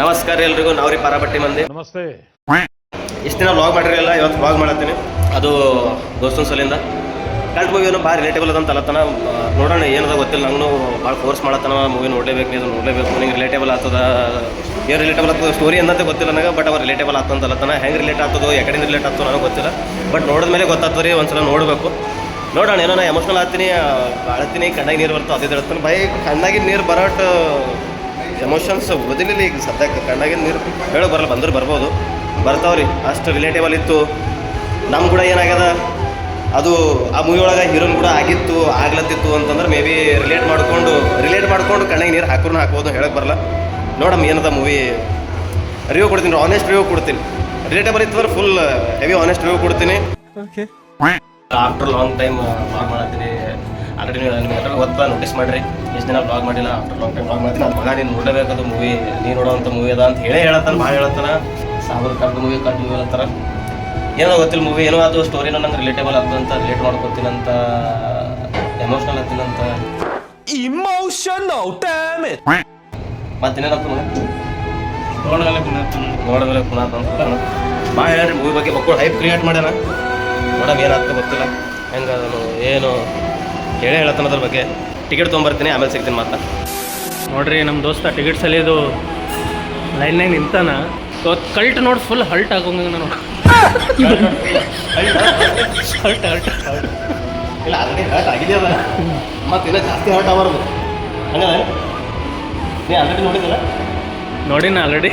ನಮಸ್ಕಾರ ಎಲ್ರಿಗೂ ನಾವ್ರಿ ಪಾರಾಪಟ್ಟಿ ಮಂದಿ. ನಮಸ್ತೆ. ಇಷ್ಟು ದಿನ ವ್ಲಾಗ್ ಮಾಡಿರಲಿಲ್ಲ, ಇವತ್ತು ವ್ಲಾಗ್ ಮಾಡತ್ತೀನಿ. ಅದು ದೋಸ್ತನ ಸಲಿಂದ ಕಲ್ಟ್ ಮೂವಿ ಏನೋ ಭಾಳ ರಿಲೇಟೇಬಲ್ ಅದಂತ ಅಲ್ಲತನ. ನೋಡೋಣ ಏನದ ಗೊತ್ತಿಲ್ಲ, ನಂಗೂ ಭಾಳ ಫೋರ್ಸ್ ಮಾಡತ್ತನ ಮೂವಿ ನೋಡಲೇಬೇಕು, ನೀವು ನೋಡಲೇಬೇಕು, ನಿಂಗೆ ರಿಲೇಟೇಬಲ್ ಆಗ್ತದ, ಏನು ರಿಲೇಟೇಬಲ್ ಆಗ್ತದೆ ಸ್ಟೋರಿ ಏನಂತ ಗೊತ್ತಿಲ್ಲ ನನಗೆ. ಬಟ್ ಅವ್ರು ರಿಲೇಟೇಬಲ್ ಆಗ್ತಂತ ಅಲ್ಲತನ. ಹೆಂಗೆ ರಿಲೇಟ್ ಆಗ್ತದೋ ಯಾಕಡೆ ರಿಲೇಟ್ ಆಗ್ತದೋ ನನಗೆ ಗೊತ್ತಿಲ್ಲ. ಬಟ್ ನೋಡಿದ ಮೇಲೆ ಗೊತ್ತಾಗ್ತದೆ ರೀ, ಒಂದ್ಸಲ ನೋಡಬೇಕು. ನೋಡೋಣ. ಏನೋ ನಾ ಎಮೋಷ್ನಲ್ ಆಗ್ತೀನಿ, ಅಳತೀನಿ, ಕಣ್ಣಾಗಿ ನೀರು ಬರ್ತಾವೆ, ಅದೇ ಹೇಳ್ತಾನೆ ಬೈ. ಕಣ್ಣಾಗಿ ನೀರು ಬರೋಟ್ ಎಮೋಷನ್ಸ್ ಬದಲಿಲ್ಲ ಈಗ ಸದ್ಯಕ್ಕೆ. ಕಣ್ಣಾಗಿನ ನೀರು ಹೇಳೋ ಬರಲ್ಲ, ಬಂದ್ರೆ ಬರ್ಬೋದು, ಬರ್ತಾವ್ರಿ. ಅಷ್ಟು ರಿಲೇಟೇಬಲ್ ಇತ್ತು. ನಮ್ಮ ಕೂಡ ಏನಾಗ್ಯದ ಅದು ಆ ಮೂವಿ ಒಳಗೆ ಹೀರೋನ್ ಕೂಡ ಆಗಿತ್ತು, ಆಗ್ಲತ್ತಿತ್ತು ಅಂತಂದ್ರೆ ಮೇ ಬಿ ರಿಲೇಟ್ ಮಾಡ್ಕೊಂಡು ಕಣ್ಣಾಗಿ ನೀರು ಹಾಕ್ಬೋದು, ಹೇಳಕ್ಕೆ ಬರಲ್ಲ. ನೋಡಮ್ಮ ಏನದ ಮೂವಿ ರಿವ್ಯೂ ಕೊಡ್ತೀನಿ, ಆನೆಸ್ಟ್ ರಿವ್ಯೂ ಕೊಡ್ತೀನಿ. ರಿಲೇಟೇಬಲ್ ಇತ್ತು ಫುಲ್ ಹೆವಿ ಆನೆಸ್ಟ್ ರಿವ್ಯೂ ಕೊಡ್ತೀನಿ. Okay, after long time vlog ಮಾಡ್ತೀನಿ. ಆಲ್ರೆಡಿ ನಿಮ್ಗೆಲ್ಲ ಗೊತ್ತಾ, ನೋಟಿಸ್ ಮಾಡಿರಿ, ಎಷ್ಟು ದಿನ ವ್ಲಾಗ್ ಮಾಡಿಲ್ಲ. ಆಫ್ಟರ್ ಲಾಂಗ್ ಟೈಮ್ ವ್ಲಾಗ್ ಮಾಡ್ತೀನಿ. ಅದು ಮಗ ನೀನು ನೋಡಬೇಕದು ಮೂವಿ, ನೀನು ನೋಡೋವಂಥ ಮೂವಿ ಅದ ಅಂತ ಹೇಳತ್ತಾನೆ, ಭಾಳ ಹೇಳ್ತಾನೆ. ಸಾಗರ್ ಕಟ್ ಮೂವಿ ಹೇಳ್ತಾರ. ಏನೋ ಗೊತ್ತಿಲ್ಲ ಮೂವಿ ಏನೋ ಅದು ಸ್ಟೋರಿನೋ ನಂಗೆ ರಿಲೇಟೇಬಲ್ ಆಗ್ತದಂತ, ರಿಲೇಟ್ ಮಾಡ್ಕೊತೀನಂತ, ಎಮೋಷ್ನಲ್ ಆಗ್ತೀನಂತ. ಮತ್ತೇನೇನಂತ ನೋಡೋದ್ಮೇಲೆ ಪುನಃ ಅಂತ ಭಾಳ ಹೇಳ್ರಿ ಮೂವಿ ಬಗ್ಗೆ. ಮಕ್ಕಳು ಹೈಪ್ ಕ್ರಿಯೇಟ್ ಮಾಡ್ಯಾನ. ನೋಡೋಣ ಏನಾಗ್ತದೆ ಗೊತ್ತಿಲ್ಲ, ಹೆಂಗೆ ಅದನ್ನು ಏನು ಹೇಳತ್ತಾನ ಅದ್ರ ಬಗ್ಗೆ. ಟಿಕೆಟ್ ತೊಗೊಂಬರ್ತೀನಿ, ಆಮೇಲೆ ಸಿಗ್ತೀನಿ ಮಾತಾ. ನೋಡ್ರಿ, ನಮ್ಮ ದೋಸ್ತ ಟಿಕೆಟ್ ಸಲಿಯೋದು ಲೈನ್ನಾಗ ನಿಂತಾನ. ಕಲ್ಟ್ ನೋಡಿ ಫುಲ್ ಹಲ್ಟ್ ಆಗೋಂಗ ನಾನು. ಹಲ್ಟ್ ಇಲ್ಲ, ಆಲ್ರೆಡಿ ಹರ್ಟ್ ಆಗಿದೆಯಲ್ಲ, ಮತ್ತೆ ಇನ್ನೂ ಜಾಸ್ತಿ ಹರ್ಟ್ ಆಗಬಾರ್ದು. ಹಂಗಲ್ಲ, ನೀ ಆಲ್ರೆಡಿ ನೋಡಿದಿಲ್ಲ? ನೋಡಿನ ಆಲ್ರೆಡಿ.